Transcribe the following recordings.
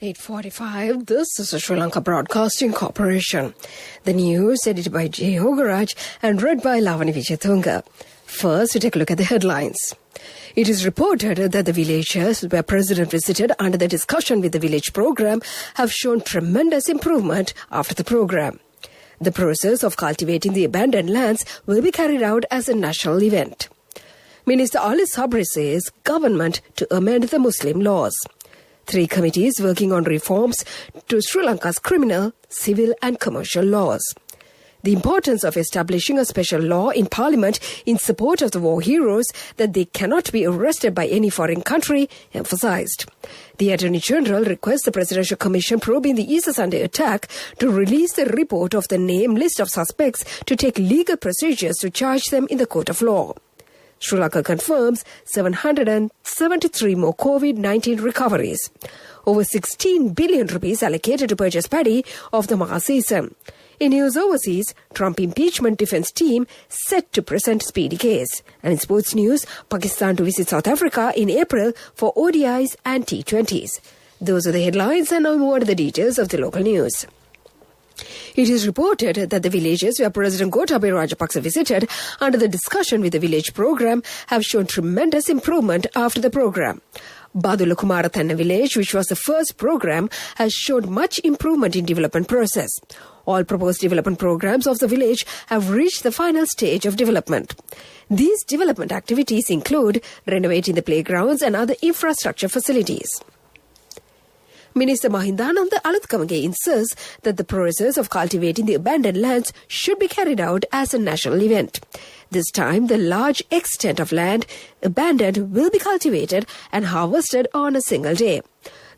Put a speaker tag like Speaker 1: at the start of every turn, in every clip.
Speaker 1: 8:45. This is the Sri Lanka Broadcasting Corporation. The news edited by J. Hogaraj and read by Lavani Vijayatunga. First, we take a look at the headlines. It is reported that the villages where President visited under the discussion with the village program have shown tremendous improvement after the program. The process of cultivating the abandoned lands will be carried out as a national event. Minister Ali Sabri says government to amend the Muslim laws. 3 committees working on reforms to Sri Lanka's criminal, civil and commercial laws. The importance of establishing a special law in Parliament in support of the war heroes that they cannot be arrested by any foreign country emphasized. The Attorney General requests the Presidential Commission probing the Easter Sunday attack to release the report of the name list of suspects to take legal procedures to charge them in the court of law. Sri Lanka confirms 773 more COVID-19 recoveries. Over 16 billion rupees allocated to purchase paddy of the Maha season. In news overseas, Trump impeachment defense team set to present speedy case. And in sports news, Pakistan to visit South Africa in April for ODIs and T20s. Those are the headlines, and now more to the details of the local news. It is reported that the villages where President Gotabaya Rajapaksa visited under the discussion with the village program have shown tremendous improvement after the program. Badula Kumarathanna village, which was the first program, has shown much improvement in development process. All proposed development programs of the village have reached the final stage of development. These development activities include renovating the playgrounds and other infrastructure facilities. Minister Mahindananda Aluthkamage insists that the process of cultivating the abandoned lands should be carried out as a national event. This time, the large extent of land abandoned will be cultivated and harvested on a single day.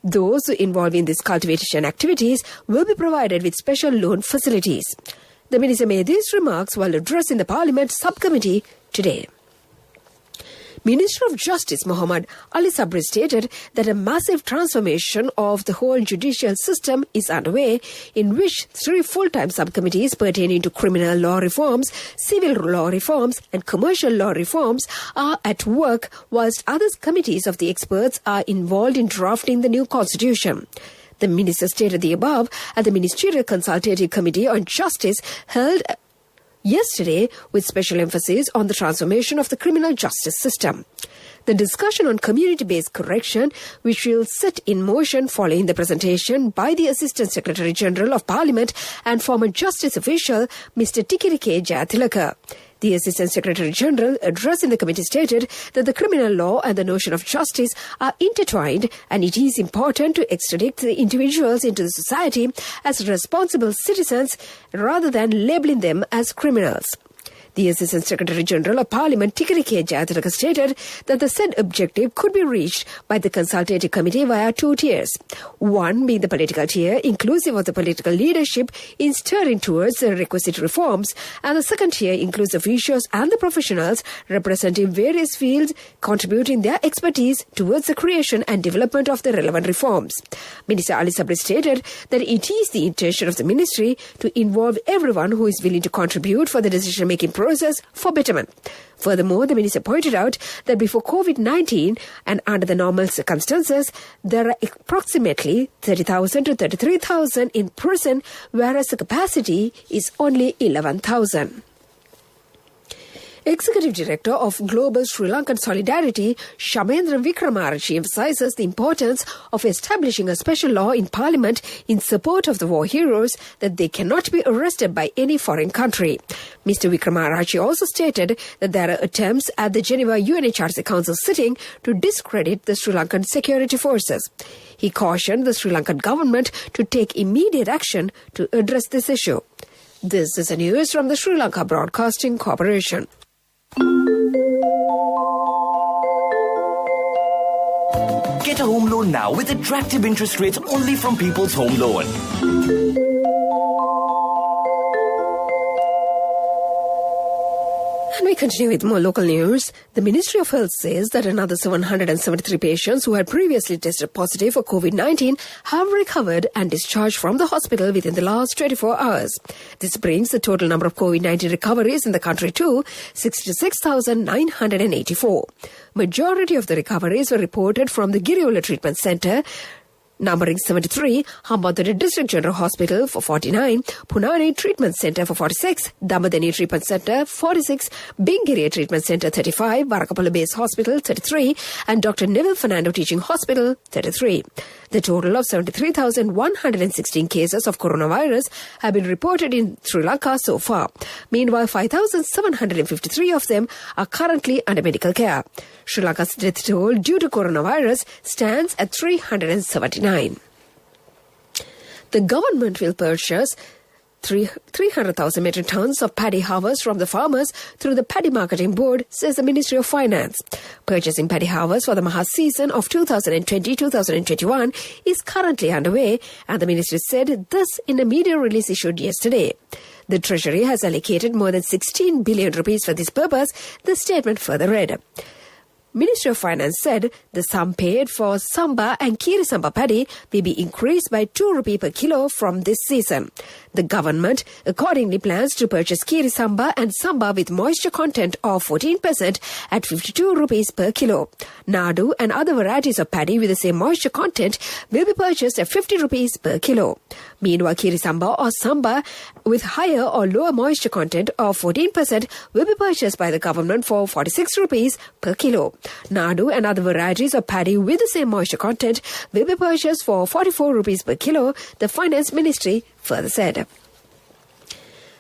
Speaker 1: Those involved in these cultivation activities will be provided with special loan facilities. The minister made these remarks while addressing the Parliament subcommittee today. Minister of Justice Muhammad Ali Sabri stated that a massive transformation of the whole judicial system is underway, in which 3 full-time subcommittees pertaining to criminal law reforms, civil law reforms and commercial law reforms are at work, whilst other committees of the experts are involved in drafting the new constitution. The minister stated the above at the Ministerial Consultative Committee on Justice held yesterday, with special emphasis on the transformation of the criminal justice system. The discussion on community-based correction, which will set in motion following the presentation by the Assistant Secretary General of Parliament and former Justice official, Mr. Tikirike Jayathilaka. The Assistant Secretary General, addressing the committee, stated that the criminal law and the notion of justice are intertwined, and it is important to extradite the individuals into the society as responsible citizens rather than labeling them as criminals. The Assistant Secretary General of Parliament, Tikirike Jayathilaka, stated that the said objective could be reached by the Consultative Committee via 2 tiers. One being the political tier, inclusive of the political leadership in steering towards the requisite reforms, and the second tier includes officials and the professionals representing various fields, contributing their expertise towards the creation and development of the relevant reforms. Minister Ali Sabri stated that it is the intention of the ministry to involve everyone who is willing to contribute for the decision-making process for betterment. Furthermore, the minister pointed out that before COVID-19 and under the normal circumstances, there are approximately 30,000 to 33,000 in prison, whereas the capacity is only 11,000. Executive Director of Global Sri Lankan Solidarity, Shamendra Wickramaratne, emphasizes the importance of establishing a special law in Parliament in support of the war heroes that they cannot be arrested by any foreign country. Mr. Wickramaratne also stated that there are attempts at the Geneva UNHRC Council sitting to discredit the Sri Lankan security forces. He cautioned the Sri Lankan government to take immediate action to address this issue. This is the news from the Sri Lanka Broadcasting Corporation.
Speaker 2: Get a home loan now with attractive interest rates only from People's Home Loan.
Speaker 1: And we continue with more local news. The Ministry of Health says that another 773 patients who had previously tested positive for COVID-19 have recovered and discharged from the hospital within the last 24 hours. This brings the total number of COVID-19 recoveries in the country to 66,984. Majority of the recoveries were reported from the Giriola Treatment Centre, numbering 73, Hambantota District General Hospital for 49, Punani Treatment Centre for 46, Damadeni Treatment Centre 46, Bingiria Treatment Centre 35, Varakapala Base Hospital 33, and Dr. Neville Fernando Teaching Hospital 33. The total of 73,116 cases of coronavirus have been reported in Sri Lanka so far. Meanwhile, 5,753 of them are currently under medical care. Sri Lanka's death toll due to coronavirus stands at 379. The government will purchase 300,000 metric tons of paddy harvest from the farmers through the Paddy Marketing Board, says the Ministry of Finance. Purchasing paddy harvest for the Maha season of 2020-2021 is currently underway, and the ministry said this in a media release issued yesterday. The Treasury has allocated more than 16 billion rupees for this purpose, the statement further read. Ministry of Finance said the sum paid for Samba and Kiri Samba paddy will be increased by 2 rupee per kilo from this season. The government accordingly plans to purchase Kiri Samba and Samba with moisture content of 14% at 52 rupees per kilo. Nadu and other varieties of paddy with the same moisture content will be purchased at 50 rupees per kilo. Meanwhile, Kiri Samba or Samba with higher or lower moisture content of 14% will be purchased by the government for 46 rupees per kilo. Nadu and other varieties of paddy with the same moisture content will be purchased for 44 rupees per kilo, the Finance Ministry further said.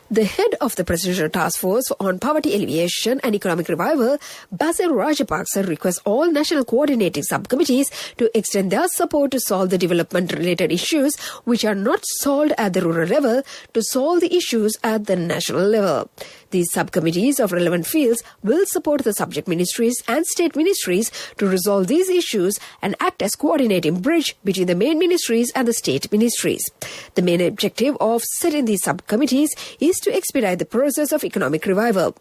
Speaker 1: The head of the Presidential Task Force on Poverty Alleviation and Economic Revival, Basil Rajapaksa, requests all national coordinating subcommittees to extend their support to solve the development-related issues which are not solved at the rural level to solve the issues at the national level. These subcommittees of relevant fields will support the subject ministries and state ministries to resolve these issues and act as coordinating bridge between the main ministries and the state ministries. The main objective of setting these subcommittees is to expedite the process of economic revival.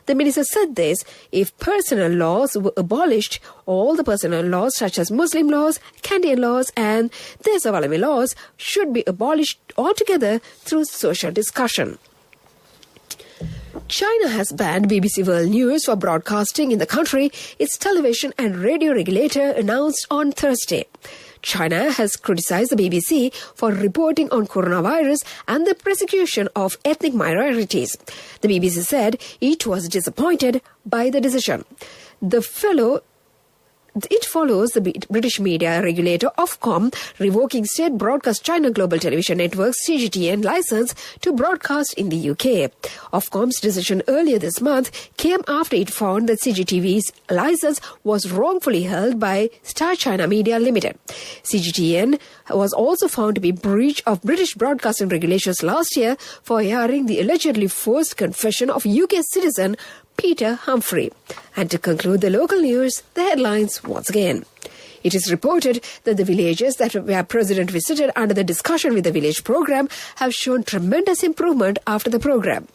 Speaker 1: The minister said this: if personal laws were abolished, all the personal laws such as Muslim laws, Kandyan laws and Desavalami laws should be abolished altogether through social discussion. China has banned BBC World News for broadcasting in the country, its television and radio regulator announced on Thursday. China has criticized the BBC for reporting on coronavirus and the persecution of ethnic minorities. The BBC said it was disappointed by the decision. It follows the British media regulator Ofcom revoking State Broadcast China Global Television Network's CGTN license to broadcast in the UK. Ofcom's decision earlier this month came after it found that CGTV's license was wrongfully held by Star China Media Limited. CGTN was also found to be breach of British broadcasting regulations last year for airing the allegedly forced confession of UK citizen Peter Humphrey. And to conclude the local news, the headlines once again. It is reported that the villages that were President visited under the Discussion with the Village program have shown tremendous improvement after the program.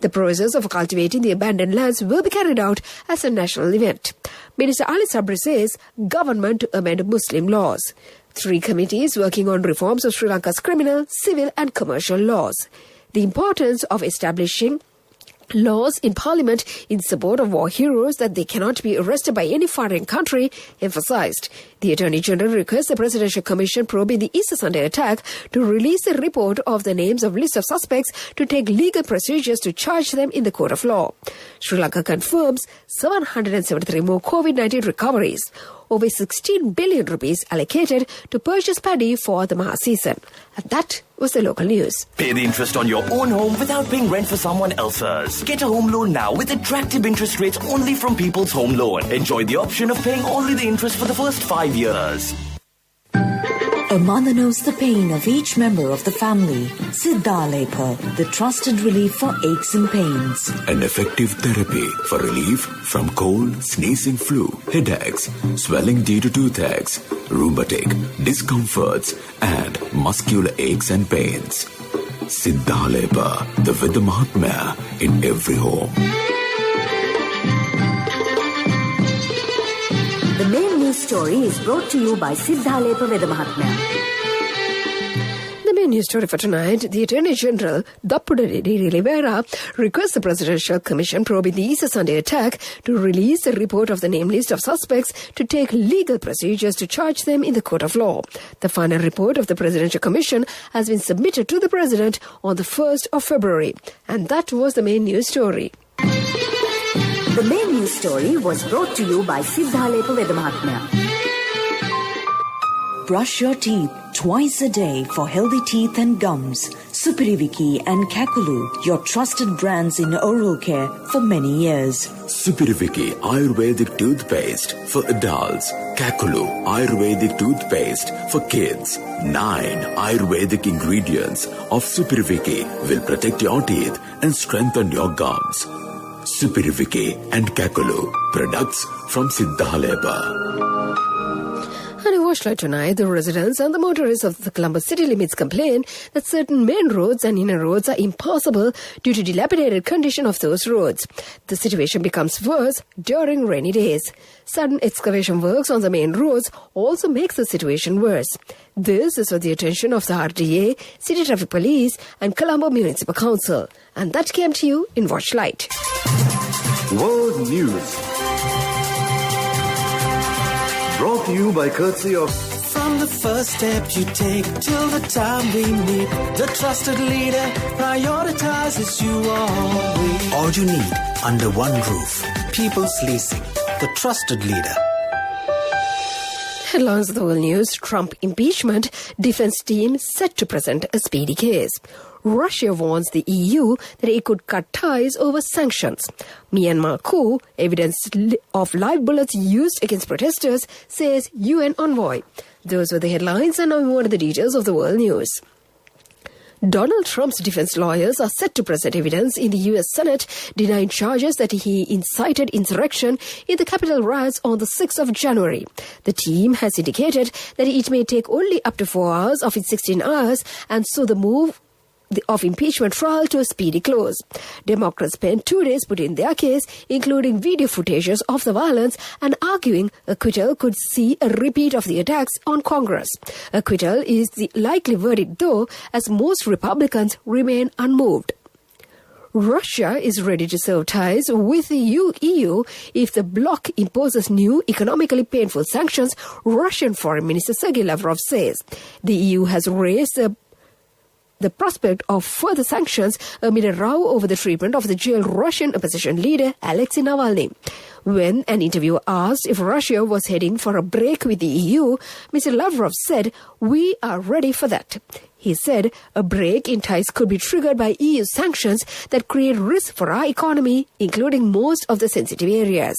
Speaker 1: The process of cultivating the abandoned lands will be carried out as a national event. Minister Ali Sabri says government to amend Muslim laws. 3 committees working on reforms of Sri Lanka's criminal, civil and commercial laws. The importance of establishing laws in Parliament in support of war heroes that they cannot be arrested by any foreign country emphasized. The Attorney General requests the Presidential Commission probing the Easter Sunday attack to release a report of the names of list of suspects to take legal procedures to charge them in the court of law. Sri Lanka confirms 773 more COVID-19 recoveries. Over 16 billion rupees allocated to purchase paddy for the Maha season. And that was the local news.
Speaker 2: Pay the interest on your own home without paying rent for someone else's. Get a home loan now with attractive interest rates only from People's Home Loan. Enjoy the option of paying only the interest for the first 5 years.
Speaker 3: A mother knows the pain of each member of the family. Siddhalepa, the trusted relief for aches and pains.
Speaker 4: An effective therapy for relief from cold, sneezing, flu, headaches, swelling due to toothaches, rheumatic, discomforts, and muscular aches and pains. Siddhalepa, the Vedha Mahatmya in every home.
Speaker 3: The main news story is brought to you by Siddhalepa Vedha Mahatmya.
Speaker 1: The main news story for tonight, the Attorney General, Dappudari Rivera, requests the Presidential Commission probing the Easter Sunday attack to release a report of the name list of suspects to take legal procedures to charge them in the court of law. The final report of the Presidential Commission has been submitted to the President on the 1st of February. And that was the main news story.
Speaker 3: The main news story was brought to you by Siddhalepa Vedha Mahatmya. Brush your teeth twice a day for healthy teeth and gums. Supiriviki and Kakulu, your trusted brands in oral care for many years.
Speaker 4: Supiriviki Ayurvedic toothpaste for adults. Kakulu Ayurvedic toothpaste for kids. 9 Ayurvedic ingredients of Supiriviki will protect your teeth and strengthen your gums. Supiriviki and Kakulu, products from Siddhalepa.
Speaker 1: And in Washington tonight, the residents and the motorists of the Columbus city limits complain that certain main roads and inner roads are impassable due to dilapidated condition of those roads. The situation becomes worse during rainy days. Sudden excavation works on the main roads also makes the situation worse. This is for the attention of the RDA, City Traffic Police and Colombo Municipal Council. And that came to you in Watchlight.
Speaker 5: World News. Brought to you by courtesy of...
Speaker 6: From the first step you take till the time we meet, the trusted leader prioritizes you always. All you need under one roof. People's Leasing, the trusted leader.
Speaker 1: Headlines of the world news. Trump impeachment. Defense team set to present a speedy case. Russia warns the EU that it could cut ties over sanctions. Myanmar coup. Evidence of live bullets used against protesters, says UN envoy. Those were the headlines, and now we want the details of the world news. Donald Trump's defense lawyers are set to present evidence in the U.S. Senate denying charges that he incited insurrection in the Capitol riots on the 6th of January. The team has indicated that it may take only up to 4 hours of its 16 hours, and so the move of impeachment trial to a speedy close. Democrats spent 2 days putting their case, including video footages of the violence, and arguing acquittal could see a repeat of the attacks on Congress. Acquittal is the likely verdict, though, as most Republicans remain unmoved. Russia is ready to sever ties with the EU if the bloc imposes new economically painful sanctions, Russian Foreign Minister Sergei Lavrov says. The EU has raised the prospect of further sanctions amid a row over the treatment of the jailed Russian opposition leader Alexei Navalny. When an interviewer asked if Russia was heading for a break with the EU, Mr. Lavrov said, "We are ready for that." He said a break in ties could be triggered by EU sanctions that create risk for our economy, including most of the sensitive areas.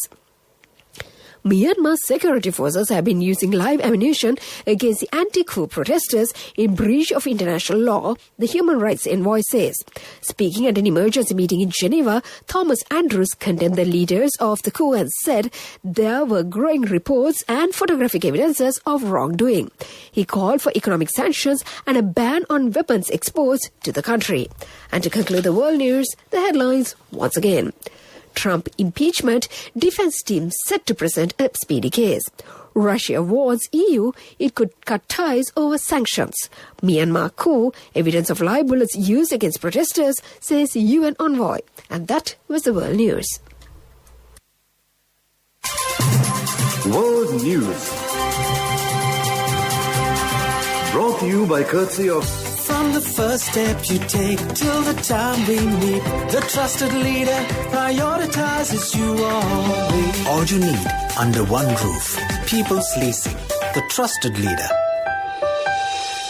Speaker 1: Myanmar's security forces have been using live ammunition against the anti-coup protesters in breach of international law, the human rights envoy says. Speaking at an emergency meeting in Geneva, Thomas Andrews condemned the leaders of the coup and said there were growing reports and photographic evidences of wrongdoing. He called for economic sanctions and a ban on weapons exports to the country. And to conclude the world news, the headlines once again. Trump impeachment, defense team set to present a speedy case. Russia warns EU it could cut ties over sanctions. Myanmar coup, evidence of live bullets used against protesters, says UN envoy. And that was the world news.
Speaker 5: World News. Brought to you by courtesy of...
Speaker 6: From the first step you take till the time we meet, the trusted leader prioritizes you always. All you need under one roof. People's Leasing, the trusted leader.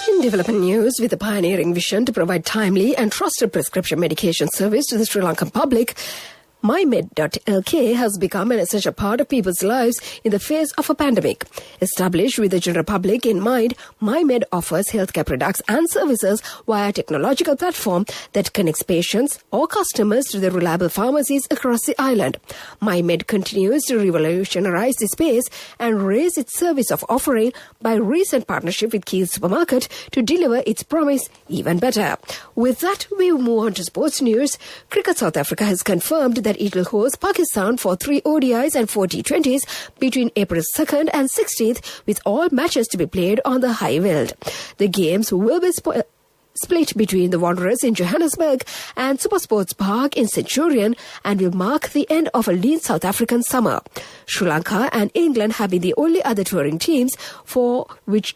Speaker 1: In development news, with a pioneering vision to provide timely and trusted prescription medication service to the Sri Lankan public, MyMed.lk has become an essential part of people's lives in the face of a pandemic. Established with the general public in mind, MyMed offers healthcare products and services via a technological platform that connects patients or customers to the reliable pharmacies across the island. MyMed continues to revolutionize the space and raise its service of offering by recent partnership with Keel's Supermarket to deliver its promise even better. With that, we move on to sports news. Cricket South Africa has confirmed that it will host Pakistan for 3 ODIs and 4 T20s between April 2nd and 16th, with all matches to be played on the high veld. The games will be split between the Wanderers in Johannesburg and SuperSports Park in Centurion and will mark the end of a lean South African summer. Sri Lanka and England have been the only other touring teams for which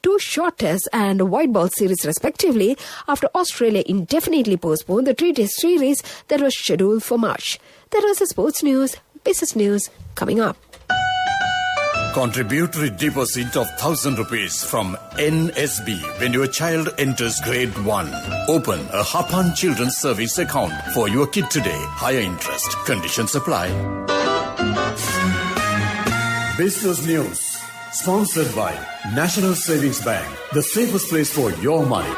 Speaker 1: 2 short tests and a white ball series respectively, after Australia indefinitely postponed the 3-test series that was scheduled for March. That was the sports news. Business news coming up.
Speaker 7: Contributory deposit of 1,000 rupees from NSB when your child enters grade 1. Open a Hapan Children's Service account for your kid today. Higher interest. Conditions apply.
Speaker 5: Business News. Sponsored by National Savings Bank. The safest place for your money.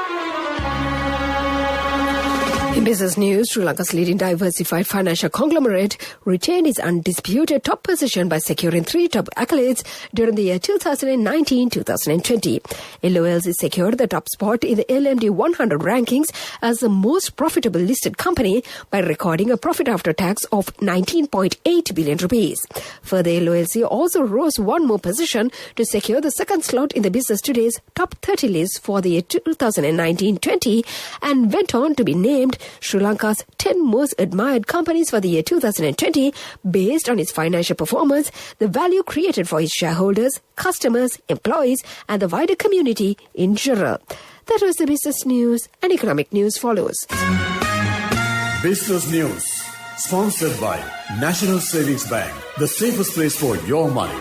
Speaker 1: In business news, Sri Lanka's leading diversified financial conglomerate retained its undisputed top position by securing 3 top accolades during the year 2019-2020. LOLC secured the top spot in the LMD 100 rankings as the most profitable listed company by recording a profit after tax of 19.8 billion rupees. Further, LOLC also rose 1 more position to secure the second slot in the Business Today's top 30 list for the year 2019-20 and went on to be named Sri Lanka's 10 most admired companies for the year 2020 based on its financial performance, the value created for its shareholders, customers, employees and the wider community in general. That was the business news, and economic news follows.
Speaker 5: Business News. Sponsored by National Savings Bank. The safest place for your money.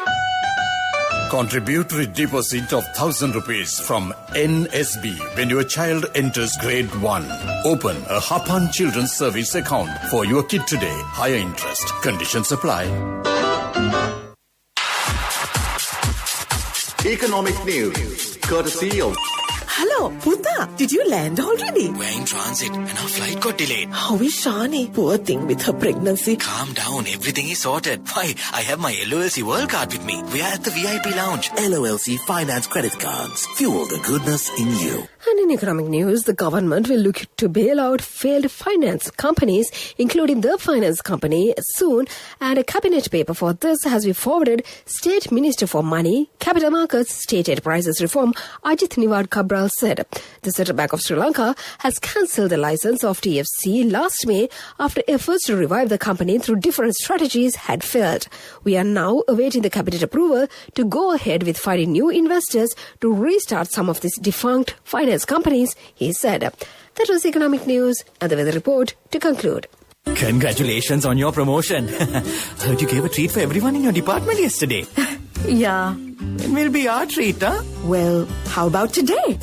Speaker 7: Contributory deposit of 1,000 rupees from NSB when your child enters grade 1. Open a Hapan Children's Service account for your kid today. Higher interest. Conditions apply.
Speaker 5: Economic News. Courtesy of...
Speaker 8: Hello, Puta. Did you land already?
Speaker 6: We're in transit and our flight got delayed.
Speaker 8: How is Shani? Poor thing with her pregnancy.
Speaker 6: Calm down, everything is sorted. Why, I have my LOLC World Card with me. We are at the VIP lounge.
Speaker 9: LOLC Finance Credit Cards. Fuel the goodness in you.
Speaker 1: And in economic news, the government will look to bail out failed finance companies, including the finance company, soon. And a cabinet paper for this has been forwarded State Minister for Money, Capital Markets, State Enterprises Reform, Ajit Niwad Kabral said. The Central Bank of Sri Lanka has cancelled the license of TFC last May after efforts to revive the company through different strategies had failed. We are now awaiting the cabinet approval to go ahead with finding new investors to restart some of these defunct finance companies, he said. That was economic news and the weather report to conclude.
Speaker 6: Congratulations on your promotion. Heard you gave a treat for everyone in your department yesterday.
Speaker 8: Yeah.
Speaker 6: It will be our treat, huh?
Speaker 8: Well, how about today?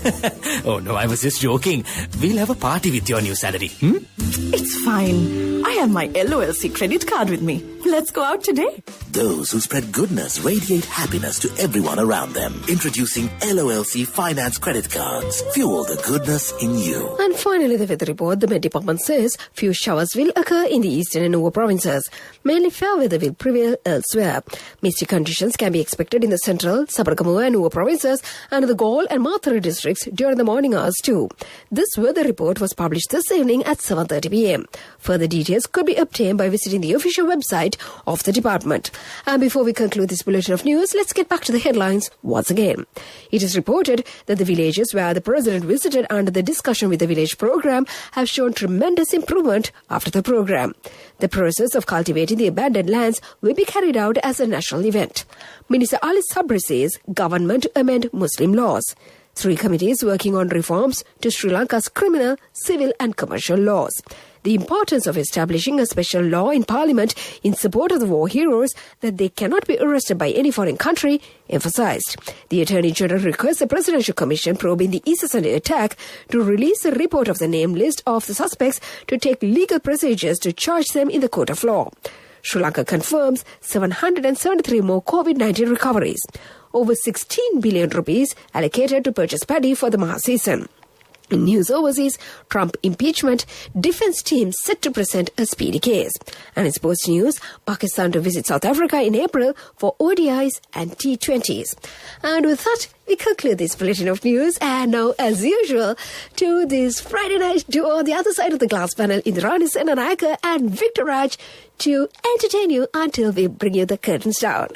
Speaker 6: Oh no, I was just joking. We'll have a party with your new salary.
Speaker 8: It's fine. I have my LOLC credit card with me. Let's go out today.
Speaker 9: Those who spread goodness radiate happiness to everyone around them. Introducing LOLC Finance Credit Cards. Fuel the goodness in you.
Speaker 1: And finally, the weather report. The Met Department says few showers will occur in the eastern and Nuwa provinces. Mainly fair weather will prevail elsewhere. Misty conditions can be expected in the central, Sabaragamuwa and Nuwa provinces and the Gaul and Mathura districts during the morning hours too. This weather report was published this evening at 7:30 p.m. Further details could be obtained by visiting the official website of the department. And before we conclude this bulletin of news, let's get back to the headlines once again. It is reported that the villages where the president visited under the Discussion with the Village program have shown tremendous improvement after the program. The process of cultivating the abandoned lands will be carried out as a national event. Minister Ali Sabri says government to amend Muslim laws. 3 committees working on reforms to Sri Lanka's criminal, civil and commercial laws. The importance of establishing a special law in Parliament in support of the war heroes that they cannot be arrested by any foreign country emphasized. The Attorney General requests the Presidential Commission probing the Easter Sunday attack to release a report of the name list of the suspects to take legal procedures to charge them in the court of law. Sri Lanka confirms 773 more COVID-19 recoveries. Over 16 billion rupees allocated to purchase paddy for the Maha season. In news overseas, Trump impeachment, defense team set to present a speedy case. And in sports news, Pakistan to visit South Africa in April for ODIs and T20s. And with that, we conclude this bulletin of news. And now, as usual, to this Friday night duo, the other side of the glass panel, Indrani Senanayaka and Victor Raj, to entertain you until we bring you the curtains down.